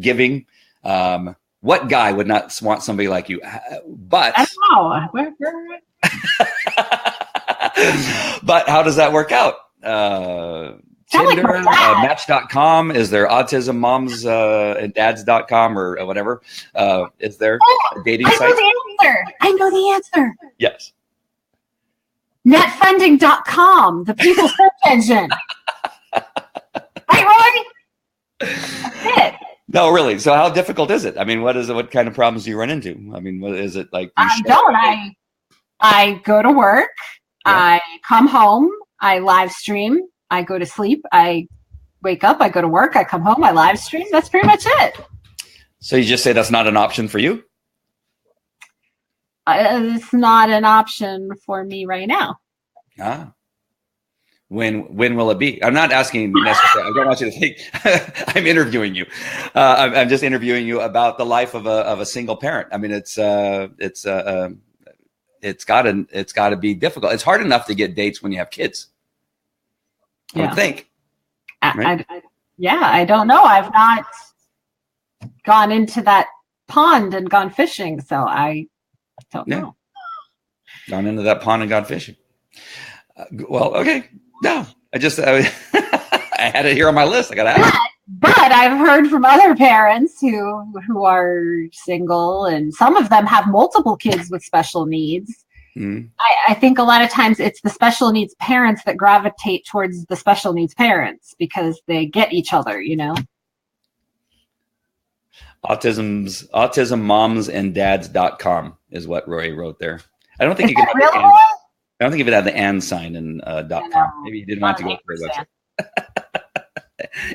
giving. What guy would not want somebody like you? But I don't know. but how does that work out? Sound like Tinder, my dad. Match.com? Is there Autism Moms and Dads.com or whatever? Is there a dating I site? know the answer. I know the answer. Yes. Netfriending.com, the people's search engine. Right, Roy? That's it. No, really. So how difficult is it? I mean, what kind of problems do you run into? I mean, what is it like? I go to work. Yeah. I come home. I live stream. I go to sleep. I wake up. I go to work. I come home. I live stream. That's pretty much it. So you just say that's not an option for you? It's not an option for me right now. Ah. When will it be? I'm not asking necessarily. I don't want you to think I'm interviewing you. I'm just interviewing you about the life of a single parent. I mean, it's got to be difficult. It's hard enough to get dates when you have kids. I would think. Right? I don't know. I've not gone into that pond and gone fishing, so I don't know. Gone into that pond and gone fishing. Well, okay. No, I had it here on my list. I got to ask. But I've heard from other parents who are single, and some of them have multiple kids with special needs. Mm. I think a lot of times it's the special needs parents that gravitate towards the special needs parents because they get each other, you know. Autismmomsanddads.com is what Roy wrote there. I don't think you can. I don't think if it had the and sign in .com. Maybe you didn't want to go for a website.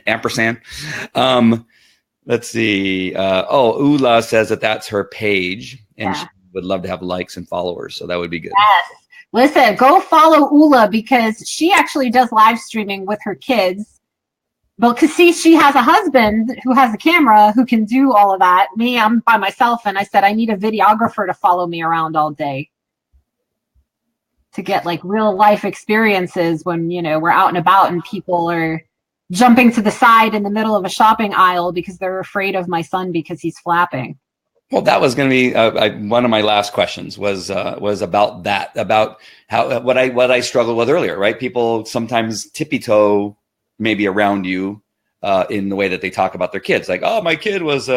Ampersand. Let's see. Ula says that's her page, and she would love to have likes and followers, so that would be good. Yes. Listen, go follow Ula because she actually does live streaming with her kids. Well, because see, she has a husband who has a camera who can do all of that. Me, I'm by myself, and I said I need a videographer to follow me around all day to get like real life experiences when, you know, we're out and about and people are jumping to the side in the middle of a shopping aisle because they're afraid of my son because he's flapping. Well, that was going to be one of my last questions was about that, about how what I struggled with earlier, right? People sometimes tippy-toe maybe around you in the way that they talk about their kids, like, oh, my kid was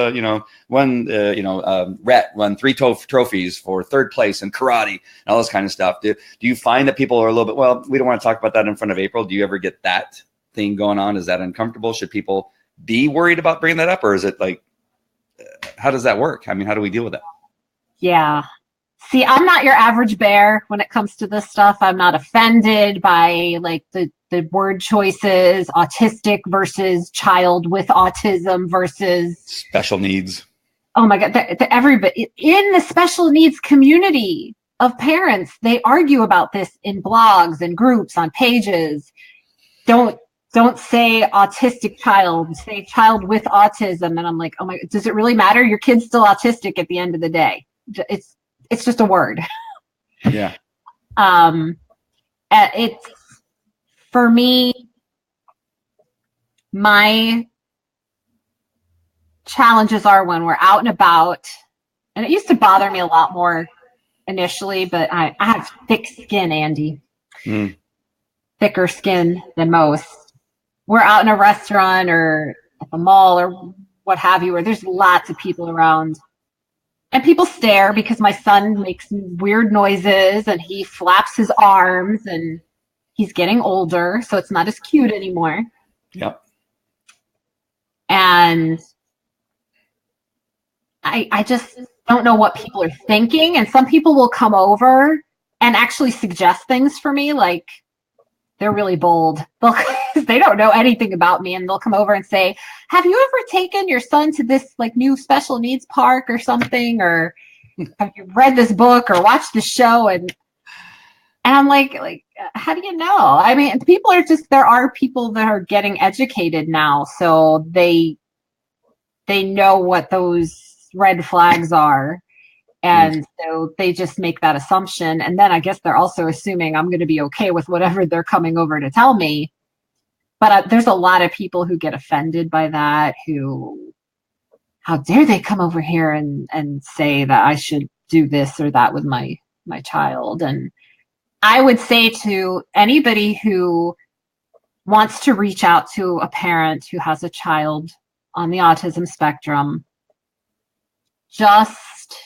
won 3 trophies for 3rd place in karate and all this kind of stuff. Do you find that people are a little bit, well, we don't want to talk about that in front of April? Do you ever get that thing going on? Is that uncomfortable? Should people be worried about bringing that up, or is it like, how does that work? I mean, how do we deal with that? Yeah. See, I'm not your average bear when it comes to this stuff. I'm not offended by like the word choices, autistic versus child with autism versus special needs. Oh my God. Everybody in the special needs community of parents, they argue about this in blogs and groups on pages. Don't say autistic child, say child with autism. And I'm like, oh my, does it really matter? Your kid's still autistic at the end of the day. It's just a word. Yeah. It's, for me, my challenges are when we're out and about, and it used to bother me a lot more initially, but I have thick skin, Andy. Thicker skin than most. We're out in a restaurant or at the mall or what have you, where there's lots of people around. And people stare because my son makes weird noises and he flaps his arms and he's getting older, so it's not as cute anymore. Yep. And I just don't know what people are thinking. And some people will come over and actually suggest things for me, like, they're really bold. They don't know anything about me, and they'll come over and say, have you ever taken your son to this like new special needs park or something? Or have you read this book or watched this show? And I'm like, how do you know? I mean, people are just, there are people that are getting educated now. So they know what those red flags are. And so they just make that assumption. And then I guess they're also assuming I'm going to be okay with whatever they're coming over to tell me. But there's a lot of people who get offended by that, who, how dare they come over here and say that I should do this or that with my child. And I would say to anybody who wants to reach out to a parent who has a child on the autism spectrum, just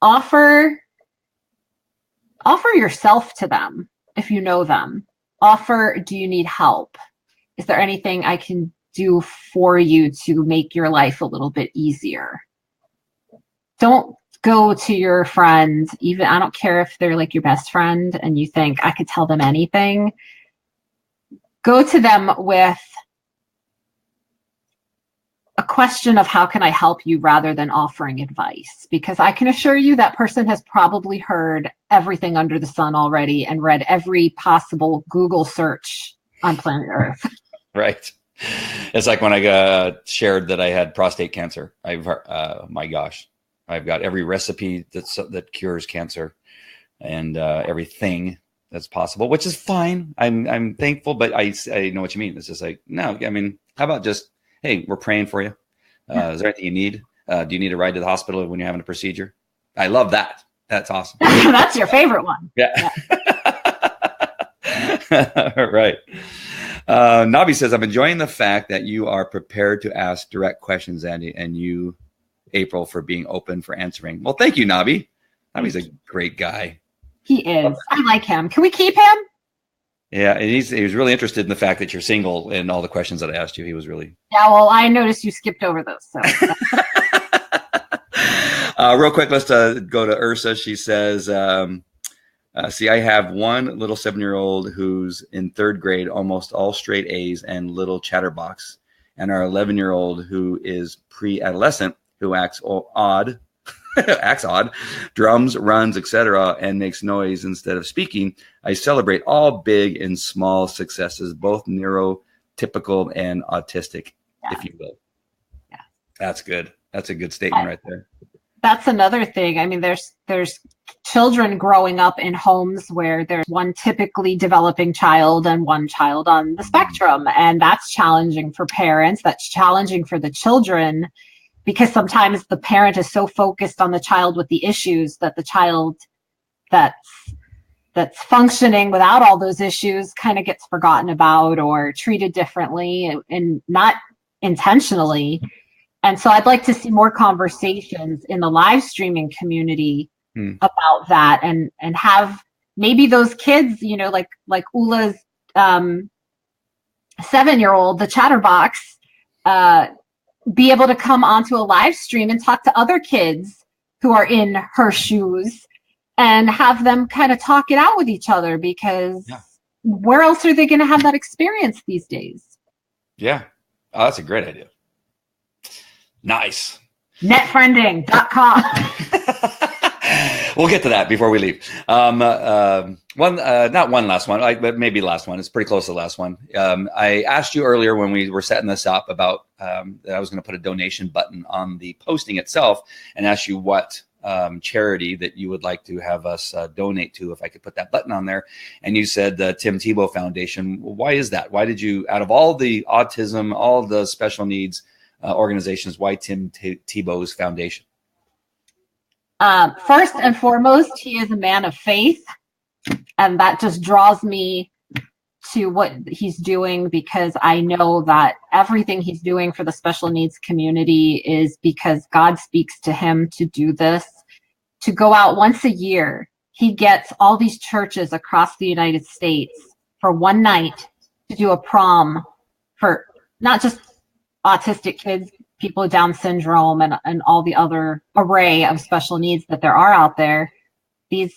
offer yourself to them if you know them. Offer, do you need help? Is there anything I can do for you to make your life a little bit easier? Don't go to your friends, even, I don't care if they're like your best friend and you think I could tell them anything. Go to them with a question of how can I help you rather than offering advice, because I can assure you that person has probably heard everything under the sun already and read every possible Google search on planet Earth. Right. It's like when I shared that I had prostate cancer. My gosh, I've got every recipe that cures cancer and everything that's possible, which is fine. I'm thankful, but I know what you mean. It's just like, no, I mean, how about just, hey, we're praying for you. Is there anything you need? Do you need a ride to the hospital when you're having a procedure? I love that. That's awesome. That's your favorite one. Yeah. Right. Nabi says, I'm enjoying the fact that you are prepared to ask direct questions, Andy, and you, April, for being open for answering. Well, thank you, Nabi. Nabi's a great guy. He is. I like him. Can we keep him? Yeah, and he was really interested in the fact that you're single and all the questions that I asked you. He was really. Yeah, well, I noticed you skipped over those. So. Real quick, let's go to Ursa. She says, see, I have one little 7-year-old who's in 3rd grade, almost all straight A's and little chatterbox, and our 11-year-old who is pre-adolescent, who acts odd, drums, runs, etc., and makes noise instead of speaking. I celebrate all big and small successes, both neurotypical and autistic, if you will. Yeah. That's good. That's a good statement right there. That's another thing. I mean, there's children growing up in homes where there's one typically developing child and one child on the spectrum, and that's challenging for parents. That's challenging for the children, because sometimes the parent is so focused on the child with the issues that the child that's functioning without all those issues kind of gets forgotten about or treated differently, and not intentionally. And so I'd like to see more conversations in the live streaming community about that, and have maybe those kids, you know, like Ula's 7-year-old, the chatterbox, be able to come onto a live stream and talk to other kids who are in her shoes and have them kind of talk it out with each other, because where else are they going to have that experience these days? Yeah. Oh, that's a great idea. Nice. Netfriending.com. We'll get to that before we leave. Not one last one, but maybe last one. It's pretty close to the last one. I asked you earlier when we were setting this up about that I was going to put a donation button on the posting itself, and asked you what charity that you would like to have us donate to, if I could put that button on there. And you said the Tim Tebow Foundation. Why is that? Why did you, out of all the autism, all the special needs organizations, why Tim Tebow's Foundation? First and foremost, he is a man of faith, and that just draws me to what he's doing, because I know that everything he's doing for the special needs community is because God speaks to him to do this, to go out once a year. He gets all these churches across the United States for one night to do a prom for not just autistic kids, people with Down syndrome, and all the other array of special needs that there are out there. These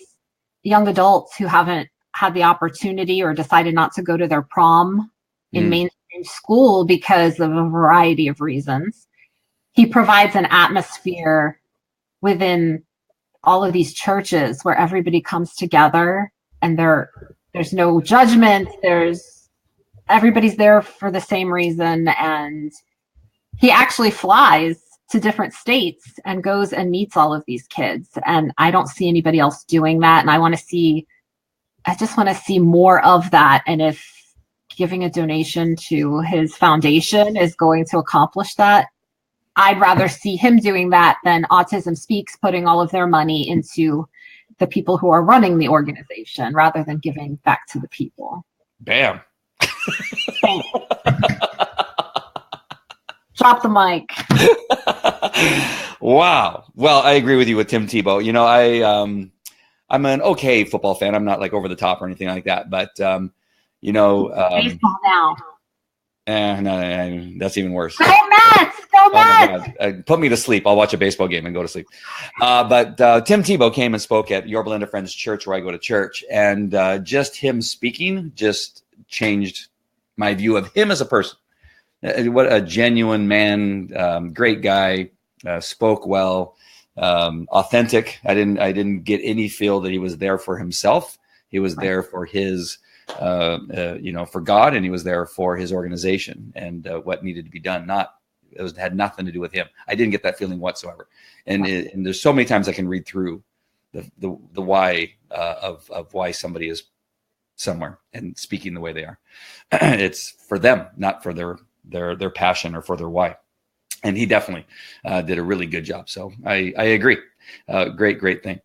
young adults who haven't had the opportunity or decided not to go to their prom in mainstream school because of a variety of reasons. He provides an atmosphere within all of these churches where everybody comes together, and there's no judgment. Everybody's there for the same reason, and he actually flies to different states and goes and meets all of these kids. And I don't see anybody else doing that. And I just want to see more of that. And if giving a donation to his foundation is going to accomplish that, I'd rather see him doing that than Autism Speaks putting all of their money into the people who are running the organization, rather than giving back to the people. Bam. Drop the mic. Wow. Well, I agree with you with Tim Tebow. You know, I'm an okay football fan. I'm not like over the top or anything like that, but you know, Baseball now. no, that's even worse. Go Mets! Go Mets! My God. Put me to sleep. I'll watch a baseball game and go to sleep. But Tim Tebow came and spoke at Your Belinda Friends Church, where I go to church, and just him speaking just changed my view of him as a person. What a genuine man, great guy, spoke well, authentic. I didn't get any feel that he was there for himself. He was there for his, for God, and he was there for his organization and what needed to be done. It had nothing to do with him. I didn't get that feeling whatsoever. And there's so many times I can read through the why of why somebody is somewhere and speaking the way they are. It's for them, not for their passion or for their why. And he definitely did a really good job. So I agree. Great thing.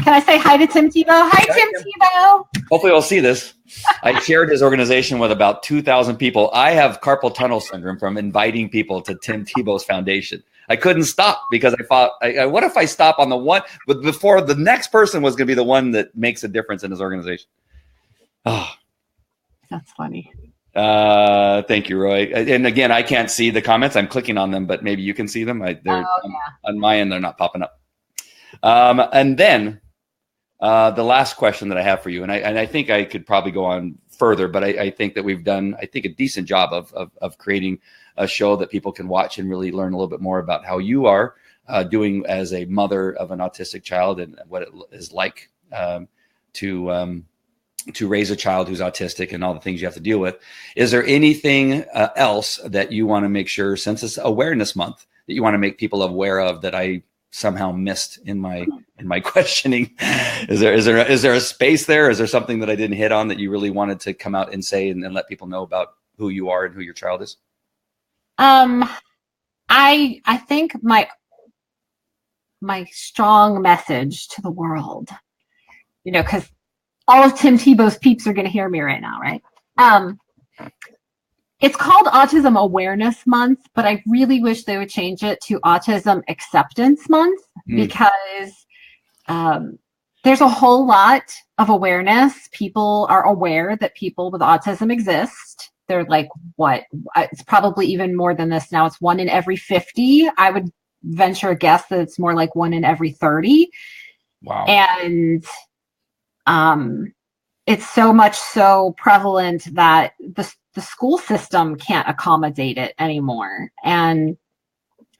Can I say hi to Tim Tebow? Hi, Tim Tebow. Hopefully we'll see this. I shared his organization with about 2,000 people. I have carpal tunnel syndrome from inviting people to Tim Tebow's foundation. I couldn't stop because I thought, what if I stop on the one, but before the next person was going to be the one that makes a difference in his organization. Oh, that's funny. Thank you, Roy. And again, I can't see the comments. I'm clicking on them, but maybe you can see them. On my end, they're not popping up. And then the last question that I have for you, and I think I could probably go on further, but I think that we've done, I think, a decent job of creating a show that people can watch and really learn a little bit more about how you are doing as a mother of an autistic child and what it is like to raise a child who's autistic and all the things you have to deal with. Is there anything else that you want to make sure, since it's Awareness Month, that you want to make people aware of that I somehow missed in my questioning? Is there a space there? Is there something that I didn't hit on that you really wanted to come out and say and let people know about who you are and who your child is? I think my strong message to the world, because all of Tim Tebow's peeps are going to hear me right now, right? It's called Autism Awareness Month, but I really wish they would change it to Autism Acceptance Month because there's a whole lot of awareness. People are aware that people with autism exist. They're like, what? It's probably even more than this now. It's 1 in every 50. I would venture a guess that it's more like 1 in every 30. Wow. And it's so much so prevalent that the school system can't accommodate it anymore. And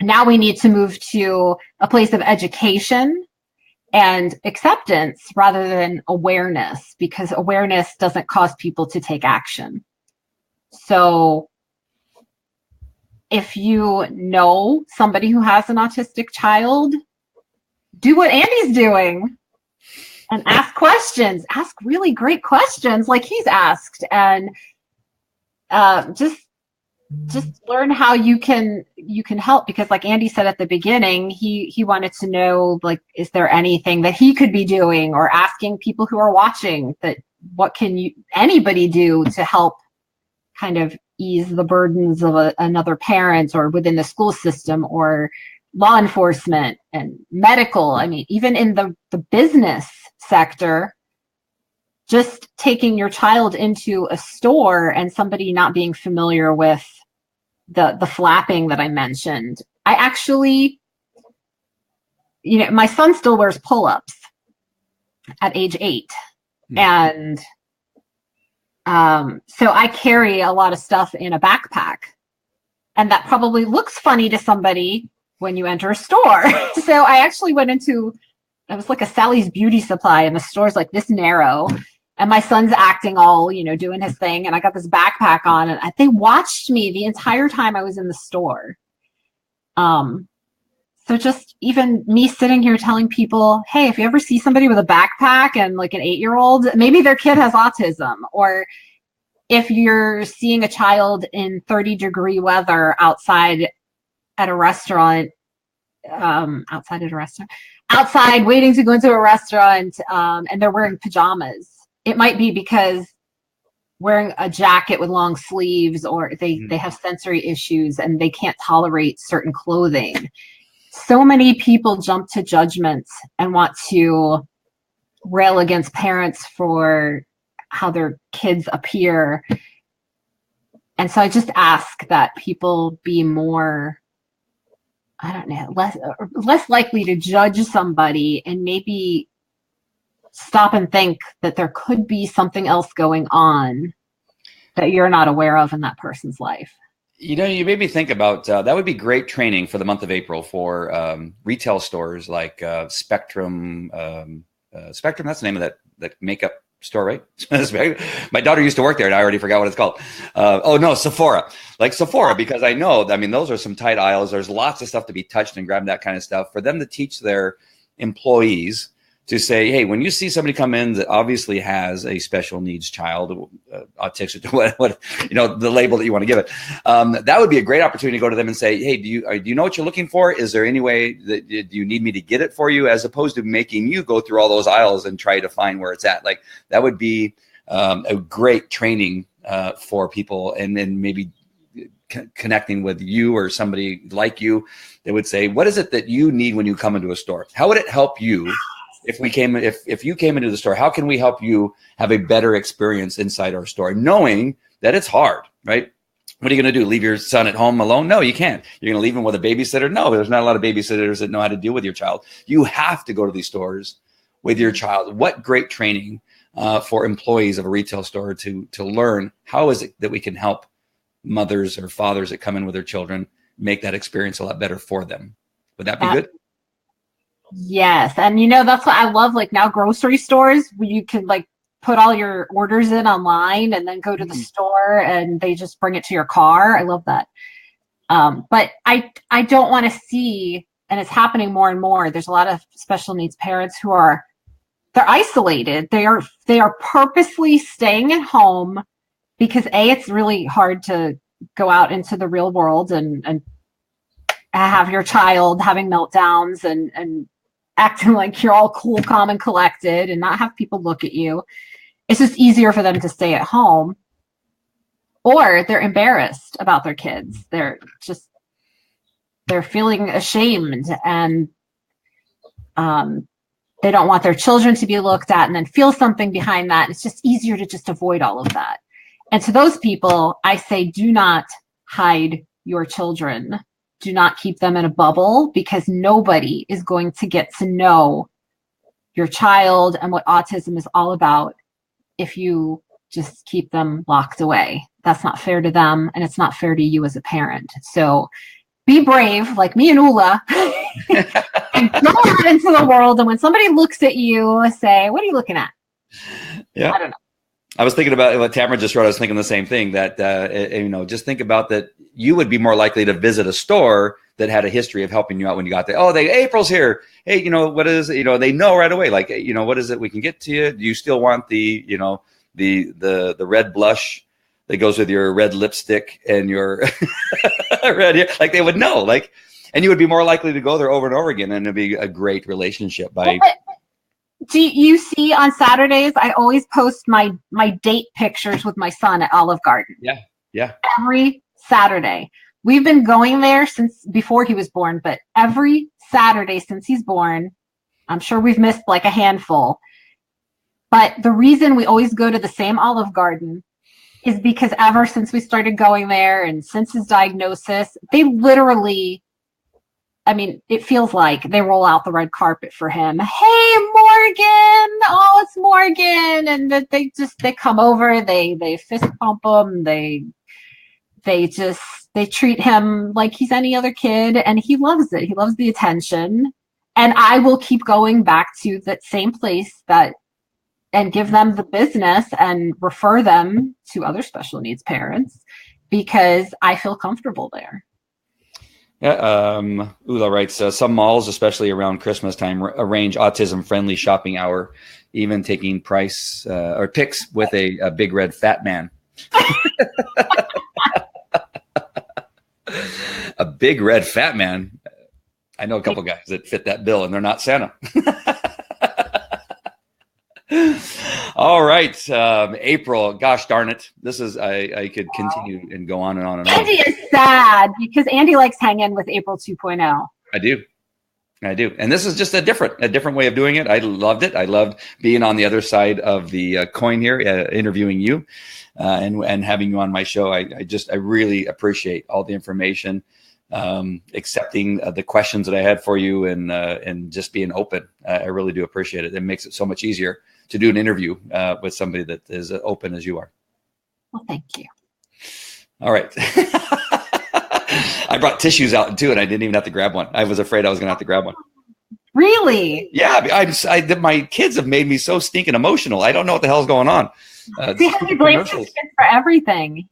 now we need to move to a place of education and acceptance rather than awareness, because awareness doesn't cause people to take action. So if you know somebody who has an autistic child, do what Andy's doing and ask questions. Ask really great questions like he's asked, and just learn how you can help, because like Andy said at the beginning, he wanted to know, like, is there anything that he could be doing, or asking people who are watching that what can anybody do to help kind of ease the burdens of another parent, or within the school system, or law enforcement and medical. I mean, even in the business sector, just taking your child into a store and somebody not being familiar with the flapping that I mentioned. I actually, my son still wears pull-ups at age 8. And so I carry a lot of stuff in a backpack, and that probably looks funny to somebody when you enter a store. So I actually went into, it was like a Sally's Beauty Supply, and the store's like this narrow, and my son's acting all, doing his thing, and I got this backpack on, and they watched me the entire time I was in the store. So just even me sitting here telling people, hey, if you ever see somebody with a backpack and like an 8-year-old, maybe their kid has autism. Outside waiting to go into a restaurant, and they're wearing pajamas, it might be because wearing a jacket with long sleeves, or they have sensory issues and they can't tolerate certain clothing. So many people jump to judgments and want to rail against parents for how their kids appear. And so I just ask that people be more, I don't know, less likely to judge somebody and maybe stop and think that there could be something else going on that you're not aware of in that person's life. You know, you made me think about that would be great training for the month of April for retail stores like Spectrum. Spectrum, that's the name of that makeup store, right? My daughter used to work there and I already forgot what it's called. Oh no, Sephora. Like Sephora, because I know, I mean, those are some tight aisles. There's lots of stuff to be touched and grabbed, that kind of stuff. For them to teach their employees to say, hey, when you see somebody come in that obviously has a special needs child, autistic, what you know, the label that you want to give it, that would be a great opportunity to go to them and say, hey, do you know what you're looking for? Is there any way that do you need me to get it for you, as opposed to making you go through all those aisles and try to find where it's at? Like that would be a great training for people, and then maybe connecting with you or somebody like you that would say, what is it that you need when you come into a store? How would it help you? If you came into the store, how can we help you have a better experience inside our store, knowing that it's hard, right? What are you going to do? Leave your son at home alone? No, you can't. You're going to leave him with a babysitter? No, there's not a lot of babysitters that know how to deal with your child. You have to go to these stores with your child. What great training for employees of a retail store to learn how is it that we can help mothers or fathers that come in with their children make that experience a lot better for them. Would that be good? Yes. And you know, that's what I love. Like now grocery stores where you can like put all your orders in online and then go to the store and they just bring it to your car. I love that. But I don't want to see, and it's happening more and more. There's a lot of special needs parents who they're isolated. They are purposely staying at home because it's really hard to go out into the real world and have your child having meltdowns and acting like you're all cool, calm, and collected and not have people look at you. It's just easier for them to stay at home, or they're embarrassed about their kids. They're feeling ashamed, and they don't want their children to be looked at and then feel something behind that. It's just easier to just avoid all of that. And to those people, I say, do not hide your children. Do not keep them in a bubble, because nobody is going to get to know your child and what autism is all about if you just keep them locked away. That's not fair to them, and it's not fair to you as a parent. So be brave, like me and Ula, and go out into the world. And when somebody looks at you, say, what are you looking at? Yeah. I don't know. I was thinking about what Tamara just wrote. I was thinking the same thing, that, just think about that. You would be more likely to visit a store that had a history of helping you out when you got there. Oh, April's here. Hey, what is it? They know right away. Like, what is it we can get to you? Do you still want the red blush that goes with your red lipstick and your red hair? Like they would know, and you would be more likely to go there over and over again. And it'd be a great relationship Do you see on Saturdays, I always post my date pictures with my son at Olive Garden. Yeah. Every Saturday. We've been going there since before he was born, but every Saturday since he's born, I'm sure we've missed like a handful. But the reason we always go to the same Olive Garden is because ever since we started going there and since his diagnosis, they literally, it feels like they roll out the red carpet for him. Hey, Morgan! Oh, it's Morgan! And they come over, they fist pump him, they treat him like he's any other kid, and he loves it. He loves the attention. And I will keep going back to that same place and give them the business and refer them to other special needs parents because I feel comfortable there. Yeah, Ula writes, some malls, especially around Christmas time, arrange autism-friendly shopping hour, even taking price or pics with a big red fat man. A big red fat man. I know a couple guys that fit that bill, and they're not Santa. All right, April. Gosh darn it! This is I could continue and go on and on and on. Andy is sad because Andy likes hanging with April 2.0. I do. And this is just a different way of doing it. I loved it. I loved being on the other side of the coin here, interviewing you and having you on my show. I really appreciate all the information, accepting the questions that I had for you and just being open. I really do appreciate it. It makes it so much easier to do an interview with somebody that is open as you are. Well, thank you. All right. I brought tissues out too, and I didn't even have to grab one. I was afraid I was going to have to grab one. Really? Yeah, my kids have made me so stinking emotional. I don't know what the hell's going on. See how he blames his kids for everything.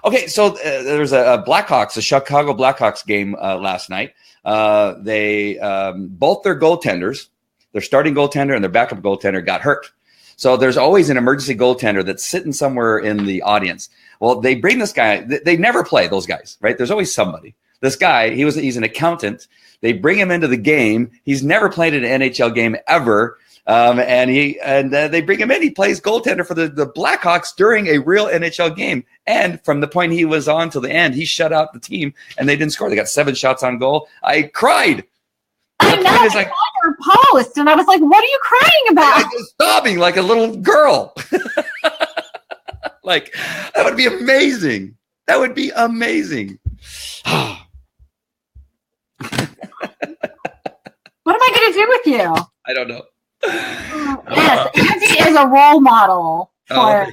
Okay, so there's a Blackhawks, a Chicago Blackhawks game last night. They both their goaltenders, their starting goaltender and their backup goaltender, got hurt. So there's always an emergency goaltender that's sitting somewhere in the audience. Well, they bring this guy. They never play, those guys, right? There's always somebody. This guy, he's an accountant. They bring him into the game. He's never played an NHL game ever. And they bring him in. He plays goaltender for the Blackhawks during a real NHL game. And from the point he was on till the end, he shut out the team and they didn't score. They got 7 shots on goal. I cried. I know. I saw your post and I was like, what are you crying about? I was sobbing like a little girl. Like, that would be amazing. That would be amazing. What am I going to do with you? I don't know. Yes, Andy is a role model for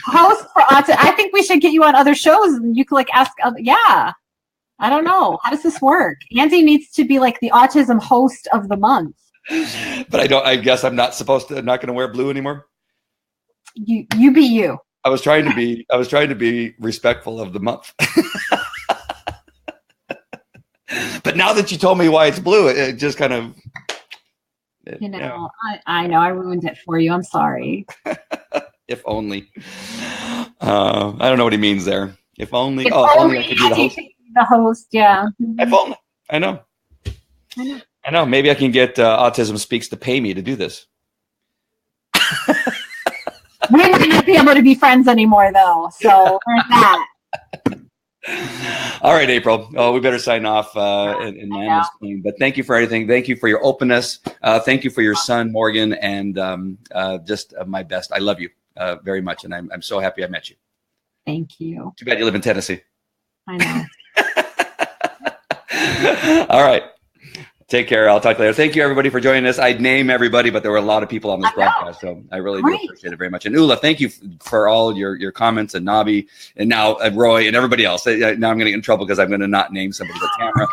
host for autism. I think we should get you on other shows and you could like ask. Yeah, I don't know. How does this work? Andy needs to be like the autism host of the month. But I guess I'm not going to wear blue anymore. You be you. I was trying to be respectful of the month. But now that you told me why it's blue, it just kind of. I know I ruined it for you. I'm sorry. If only. I don't know what he means there. If only. If only I could be the host. The host, yeah. If only. I know. Maybe I can get Autism Speaks to pay me to do this. We might not be able to be friends anymore, though. So there's that. All right, April. Oh, we better sign off and land this plane. But thank you for everything. Thank you for your openness. Thank you for your son, Morgan, and just my best. I love you very much, and I'm so happy I met you. Thank you. Too bad you live in Tennessee. I know. All right. Take care. I'll talk later. Thank you, everybody, for joining us. I'd name everybody, but there were a lot of people on this broadcast, so I really do appreciate it very much. And Ula, thank you for all your comments, and Nabi, and now Roy, and everybody else. Now I'm going to get in trouble because I'm going to not name somebody on camera.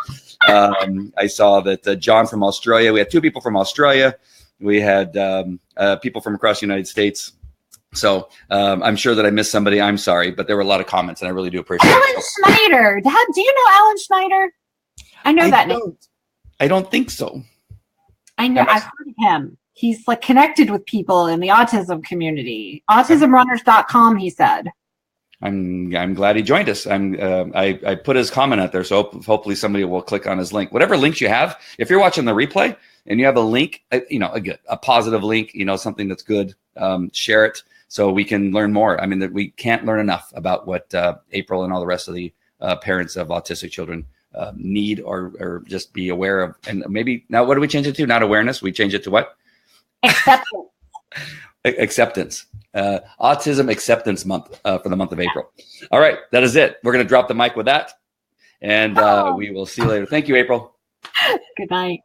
I saw that John from Australia. We had 2 people from Australia. We had people from across the United States. So I'm sure that I missed somebody. I'm sorry, but there were a lot of comments, and I really do appreciate it. Alan Schneider. Do you know Alan Schneider? I know that name. I don't think so. I know. I've heard of him. He's like connected with people in the autism community. AutismRunners.com, he said. I'm glad he joined us. I put his comment out there, so hopefully somebody will click on his link. Whatever links you have, if you're watching the replay and you have a link, a positive link, something that's good, share it so we can learn more. I mean, that we can't learn enough about what April and all the rest of the parents of autistic children need or just be aware of. And maybe now, what do we change it to? Not awareness. We change it to what? Acceptance. Acceptance. Autism Acceptance Month for the month of April. All right. That is it. We're going to drop the mic with that. And we will see you later. Thank you, April. Good night.